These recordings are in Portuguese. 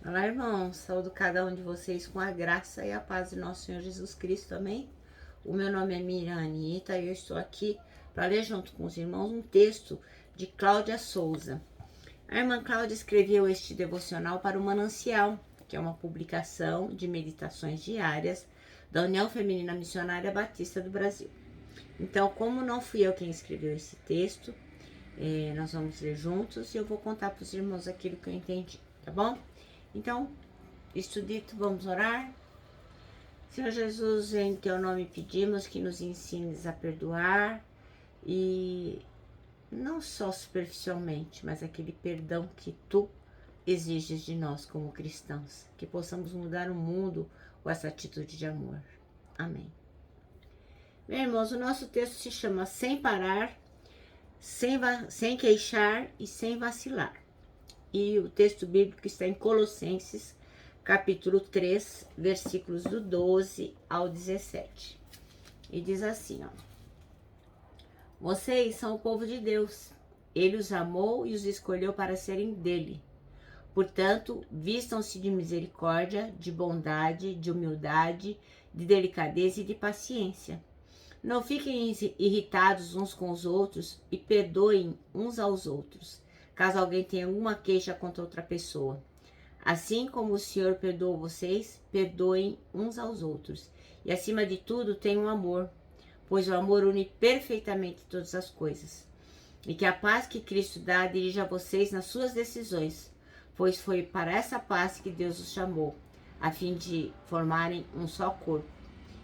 Olá, irmãos. Saúdo cada um de vocês com a graça e a paz de nosso Senhor Jesus Cristo, amém? O meu nome é Miriam Anitta e eu estou aqui para ler junto com os irmãos um texto de Cláudia Souza. A irmã Cláudia escreveu este devocional para o Manancial, que é uma publicação de meditações diárias da União Feminina Missionária Batista do Brasil. Então, como não fui eu quem escreveu esse texto, nós vamos ler juntos e eu vou contar para os irmãos aquilo que eu entendi, tá bom? Então, isto dito, vamos orar. Senhor Jesus, em teu nome pedimos que nos ensines a perdoar e não só superficialmente, mas aquele perdão que tu exiges de nós como cristãos, que possamos mudar o mundo com essa atitude de amor. Amém. Meus irmãos, o nosso texto se chama Sem Parar, sem queixar e sem vacilar. E o texto bíblico está em Colossenses, capítulo 3, versículos do 12 ao 17. E diz assim, ó: Vocês são o povo de Deus. Ele os amou e os escolheu para serem dele. Portanto, vistam-se de misericórdia, de bondade, de humildade, de delicadeza e de paciência. Não fiquem irritados uns com os outros e perdoem uns aos outros, caso alguém tenha alguma queixa contra outra pessoa. Assim como o Senhor perdoou vocês, perdoem uns aos outros. E acima de tudo, tenham amor, pois o amor une perfeitamente todas as coisas. E que a paz que Cristo dá dirija vocês nas suas decisões, pois foi para essa paz que Deus os chamou, a fim de formarem um só corpo.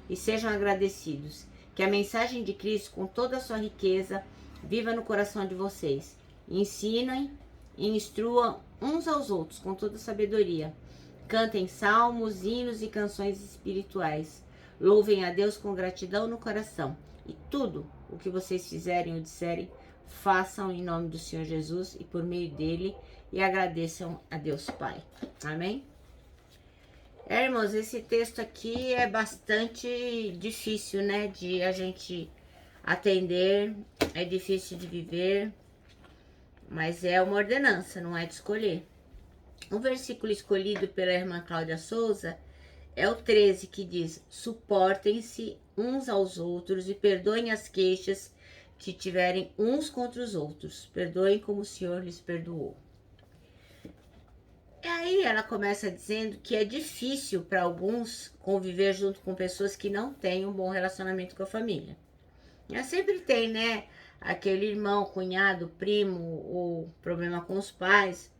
E sejam agradecidos. Que a mensagem de Cristo, com toda a sua riqueza, viva no coração de vocês. Ensinem e instruam uns aos outros com toda sabedoria. Cantem salmos, hinos e canções espirituais. Louvem a Deus com gratidão no coração. E tudo o que vocês fizerem ou disserem, façam em nome do Senhor Jesus e por meio dele, e agradeçam a Deus Pai. Amém? Irmãos, esse texto aqui é bastante difícil, né, de a gente atender, é difícil de viver, mas é uma ordenança, não é de escolher. O versículo escolhido pela irmã Cláudia Souza é o 13, que diz: Suportem-se uns aos outros e perdoem as queixas que tiverem uns contra os outros. Perdoem como o Senhor lhes perdoou. E aí ela começa dizendo que é difícil para alguns conviver junto com pessoas que não têm um bom relacionamento com a família. Sempre tem, né? Aquele irmão, cunhado, primo, ou problema com os pais,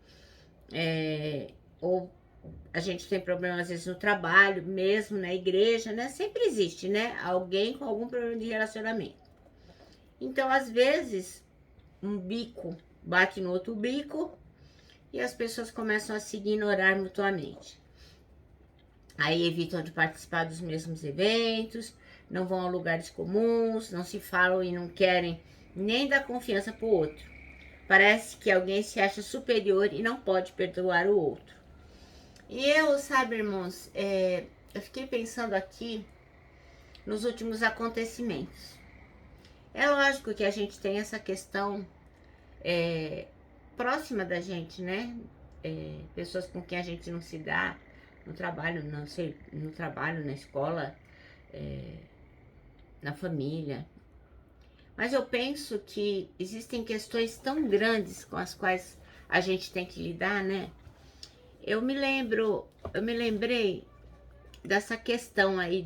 ou a gente tem problema às vezes no trabalho, mesmo na igreja, né? Sempre existe, né? Alguém com algum problema de relacionamento. Então, às vezes, um bico bate no outro bico, e as pessoas começam a se ignorar mutuamente. Aí evitam de participar dos mesmos eventos, não vão a lugares comuns, não se falam e não querem nem dar confiança para o outro. Parece que alguém se acha superior e não pode perdoar o outro. E eu, sabe, irmãos, eu fiquei pensando aqui nos últimos acontecimentos. É lógico que a gente tem essa questão próxima da gente, né? Pessoas com quem a gente não se dá no trabalho, não sei, no trabalho, na escola, na família. Mas eu penso que existem questões tão grandes com as quais a gente tem que lidar, né? Eu me lembrei dessa questão aí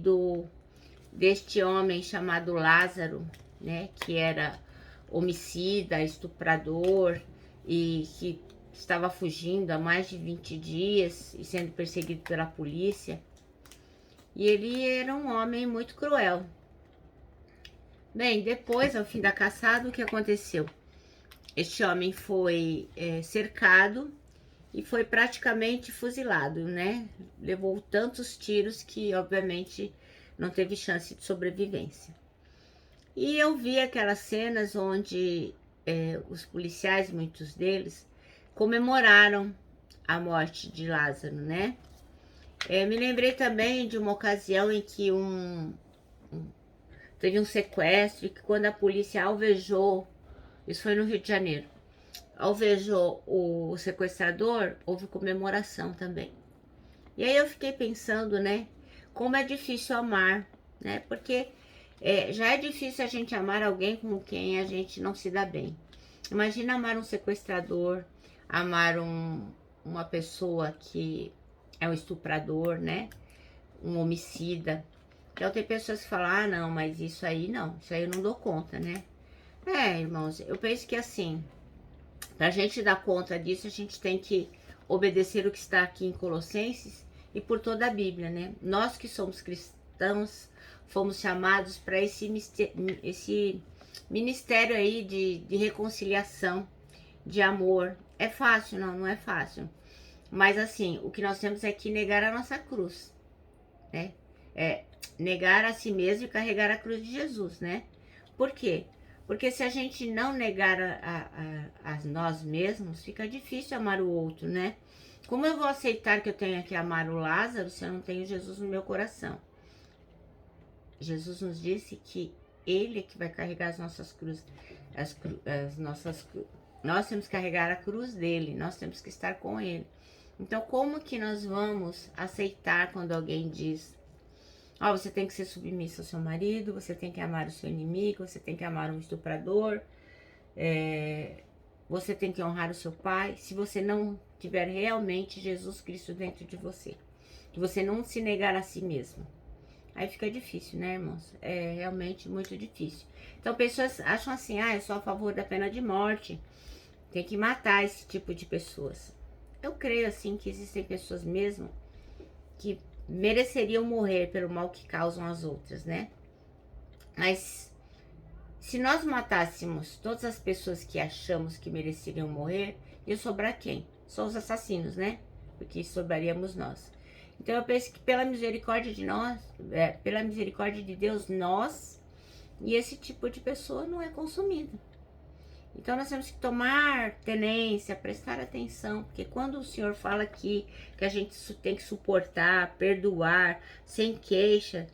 deste homem chamado Lázaro, né? Que era homicida, estuprador e que estava fugindo há mais de 20 dias e sendo perseguido pela polícia. E ele era um homem muito cruel. Bem, depois, ao fim da caçada, o que aconteceu? Este homem foi cercado e foi praticamente fuzilado, né? Levou tantos tiros que, obviamente, não teve chance de sobrevivência. E eu vi aquelas cenas onde os policiais, muitos deles, comemoraram a morte de Lázaro, né? Me lembrei também de uma ocasião em que teve um sequestro, e que quando a polícia alvejou, isso foi no Rio de Janeiro, alvejou o sequestrador, houve comemoração também. E aí eu fiquei pensando, né, como é difícil amar, né, porque já é difícil a gente amar alguém com quem a gente não se dá bem. Imagina amar um sequestrador, amar uma pessoa que é um estuprador, né, um homicida. Então tem pessoas que falam, ah não, mas isso aí não, isso aí eu não dou conta, né. Irmãos, eu penso que assim, para a gente dar conta disso, a gente tem que obedecer o que está aqui em Colossenses e por toda a Bíblia, né? Nós que somos cristãos, fomos chamados para esse ministério aí de reconciliação, de amor. É fácil? Não, não é fácil. Mas assim, o que nós temos é que negar a nossa cruz, né? Negar a si mesmo e carregar a cruz de Jesus, né? Por quê? Porque se a gente não negar a nós mesmos, fica difícil amar o outro, né? Como eu vou aceitar que eu tenho que amar o Lázaro se eu não tenho Jesus no meu coração? Jesus nos disse que Ele é que vai carregar as nossas cruzes, nós temos que carregar a cruz dele, nós temos que estar com Ele. Então, como que nós vamos aceitar quando alguém diz: você tem que ser submissa ao seu marido, você tem que amar o seu inimigo, você tem que amar um estuprador, você tem que honrar o seu pai, se você não tiver realmente Jesus Cristo dentro de você, que você não se negar a si mesmo. Aí fica difícil, né, irmãos? É realmente muito difícil. Então, pessoas acham assim, eu sou a favor da pena de morte, tem que matar esse tipo de pessoas. Eu creio, assim, que existem pessoas mesmo que mereceriam morrer pelo mal que causam às outras, né? Mas se nós matássemos todas as pessoas que achamos que mereceriam morrer, ia sobrar quem? Só os assassinos, né? Porque sobraríamos nós. Então eu penso que pela misericórdia de nós, pela misericórdia de Deus, nós e esse tipo de pessoa não é consumido. Então nós temos que tomar tenência, prestar atenção, porque quando o Senhor fala aqui que a gente tem que suportar, perdoar, sem queixa,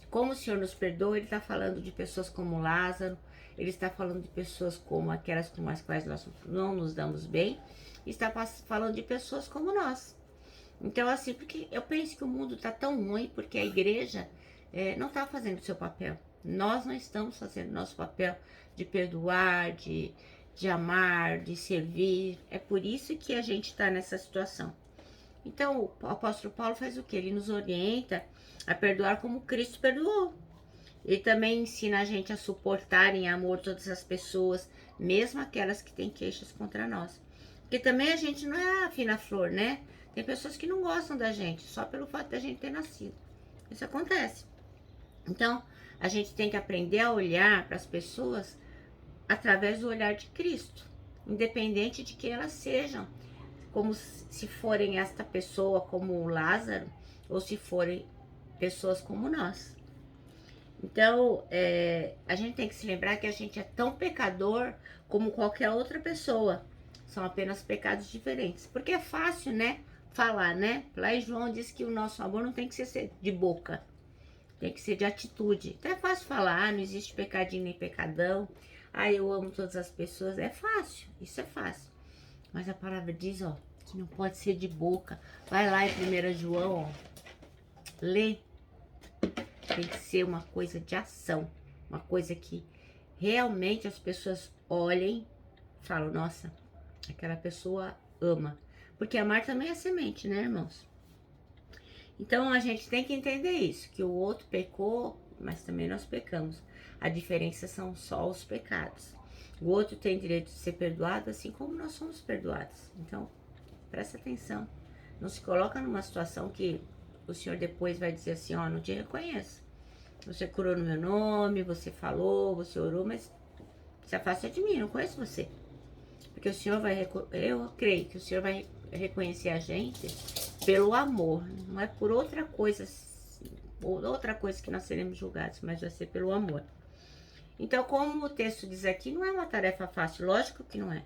como o Senhor nos perdoa, Ele está falando de pessoas como Lázaro, Ele está falando de pessoas como aquelas com as quais nós não nos damos bem, e está falando de pessoas como nós. Então assim, porque eu penso que o mundo está tão ruim, porque a igreja não está fazendo o seu papel. Nós não estamos fazendo nosso papel de perdoar, de amar, de servir. É por isso que a gente está nessa situação. Então, o apóstolo Paulo faz o quê? Ele nos orienta a perdoar como Cristo perdoou. Ele também ensina a gente a suportar em amor todas as pessoas, mesmo aquelas que têm queixas contra nós. Porque também a gente não é a fina flor, né? Tem pessoas que não gostam da gente, só pelo fato da gente ter nascido. Isso acontece. Então, a gente tem que aprender a olhar para as pessoas através do olhar de Cristo, independente de que elas sejam, como se forem esta pessoa como o Lázaro, ou se forem pessoas como nós. Então, a gente tem que se lembrar que a gente é tão pecador como qualquer outra pessoa. São apenas pecados diferentes. Porque é fácil, né? Falar, né? Lá em João diz que o nosso amor não tem que ser de boca. Tem que ser de atitude. Então é fácil falar, não existe pecadinho nem pecadão. Eu amo todas as pessoas. É fácil, isso é fácil. Mas a palavra diz, que não pode ser de boca. Vai lá em 1 João, lê. Tem que ser uma coisa de ação. Uma coisa que realmente as pessoas olhem e falam, nossa, aquela pessoa ama. Porque amar também é semente, né, irmãos? Então a gente tem que entender isso, que o outro pecou, mas também nós pecamos. A diferença são só os pecados. O outro tem direito de ser perdoado, assim como nós somos perdoados. Então, presta atenção. Não se coloca numa situação que o Senhor depois vai dizer assim, não te reconheço. Você curou no meu nome, você falou, você orou, mas se afasta de mim, não conheço você. Porque o Senhor eu creio que o Senhor vai reconhecer a gente pelo amor, não é por outra coisa que nós seremos julgados, mas vai ser pelo amor. Então, como o texto diz aqui, não é uma tarefa fácil, lógico que não é.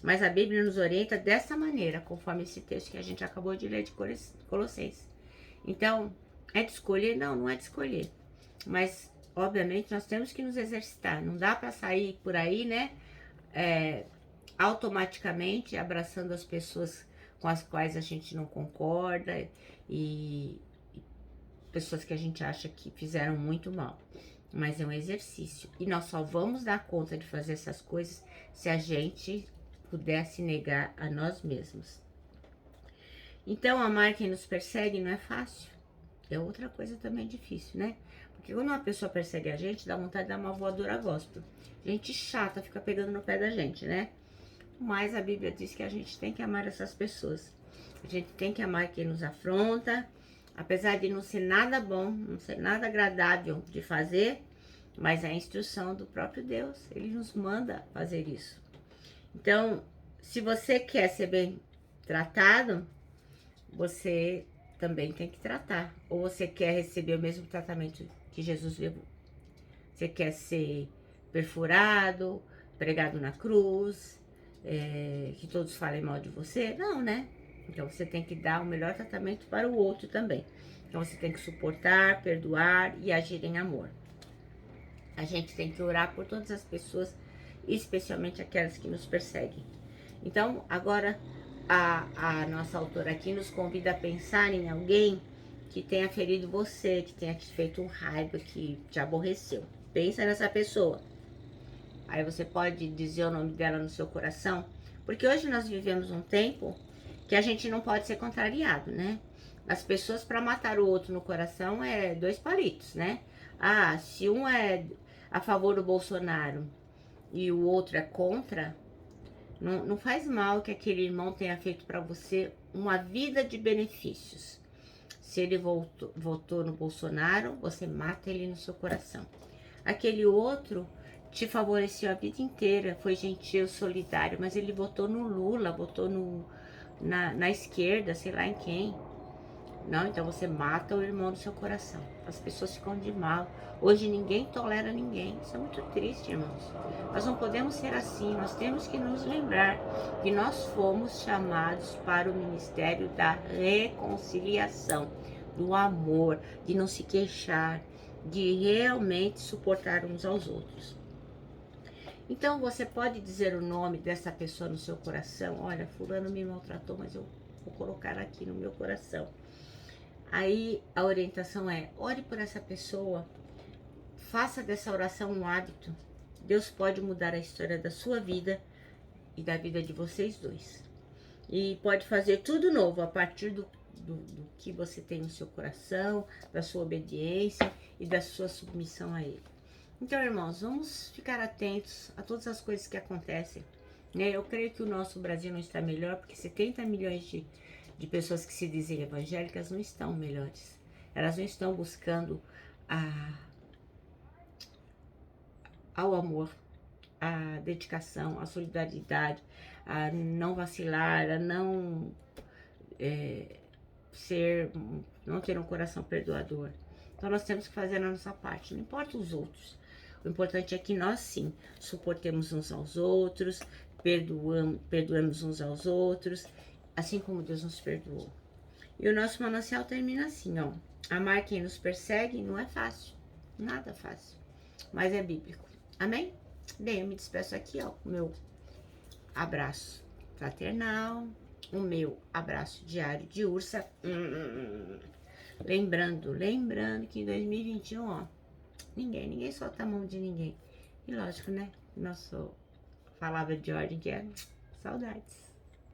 Mas a Bíblia nos orienta dessa maneira, conforme esse texto que a gente acabou de ler de Colossenses. Então, é de escolher? Não, não é de escolher. Mas, obviamente, nós temos que nos exercitar. Não dá para sair por aí, né? Automaticamente abraçando as pessoas com as quais a gente não concorda e pessoas que a gente acha que fizeram muito mal. Mas é um exercício. E nós só vamos dar conta de fazer essas coisas se a gente puder se negar a nós mesmos. Então, amar quem nos persegue não é fácil. É outra coisa também difícil, né? Porque quando uma pessoa persegue a gente, dá vontade de dar uma voadora gospel. Gente chata fica pegando no pé da gente, né? Mas a Bíblia diz que a gente tem que amar essas pessoas. A gente tem que amar quem nos afronta, apesar de não ser nada bom, não ser nada agradável de fazer, mas é a instrução do próprio Deus. Ele nos manda fazer isso. Então, se você quer ser bem tratado, você também tem que tratar. Ou você quer receber o mesmo tratamento que Jesus levou. Você quer ser perfurado, pregado na cruz, que todos falem mal de você? Não, né? Então você tem que dar o melhor tratamento para o outro também. Então você tem que suportar, perdoar e agir em amor. A gente tem que orar por todas as pessoas, especialmente aquelas que nos perseguem. Então, agora a nossa autora aqui nos convida a pensar em alguém que tenha ferido você, que tenha te feito raiva, que te aborreceu. Pensa nessa pessoa. Aí você pode dizer o nome dela no seu coração, porque hoje nós vivemos um tempo que a gente não pode ser contrariado, né? As pessoas, para matar o outro no coração, é 2 palitos, né? Ah, se um é a favor do Bolsonaro e o outro é contra, não faz mal que aquele irmão tenha feito para você uma vida de benefícios. Se ele votou no Bolsonaro, você mata ele no seu coração. Aquele outro te favoreceu a vida inteira, foi gentil, solidário, mas ele votou no Lula, votou na esquerda, sei lá em quem. Não, então você mata o irmão do seu coração. As pessoas ficam de mal. Hoje ninguém tolera ninguém. Isso é muito triste, irmãos. Nós não podemos ser assim. Nós temos que nos lembrar que nós fomos chamados para o ministério da reconciliação, do amor, de não se queixar, de realmente suportar uns aos outros. Então você pode dizer o nome dessa pessoa no seu coração. Olha, fulano me maltratou, mas eu vou colocar aqui no meu coração. Aí a orientação é: ore por essa pessoa, faça dessa oração um hábito. Deus pode mudar a história da sua vida e da vida de vocês dois. E pode fazer tudo novo a partir do que você tem no seu coração, da sua obediência e da sua submissão a Ele. Então, irmãos, vamos ficar atentos a todas as coisas que acontecem. Eu creio que o nosso Brasil não está melhor, porque 70 milhões de pessoas que se dizem evangélicas não estão melhores. Elas não estão buscando ao amor, a dedicação, a solidariedade, a não vacilar, a não não ter um coração perdoador. Então nós temos que fazer a nossa parte, não importa os outros. O importante é que nós sim suportemos uns aos outros, perdoamos uns aos outros, assim como Deus nos perdoou. E o nosso manancial termina assim, ó: amar quem nos persegue não é fácil, nada fácil, mas é bíblico. Amém? Bem, eu me despeço aqui, ó, com o meu abraço fraternal, o meu abraço diário de ursa. Lembrando que em 2021, ó, ninguém solta a mão de ninguém. E lógico, né? Nossa palavra de ordem que é saudades.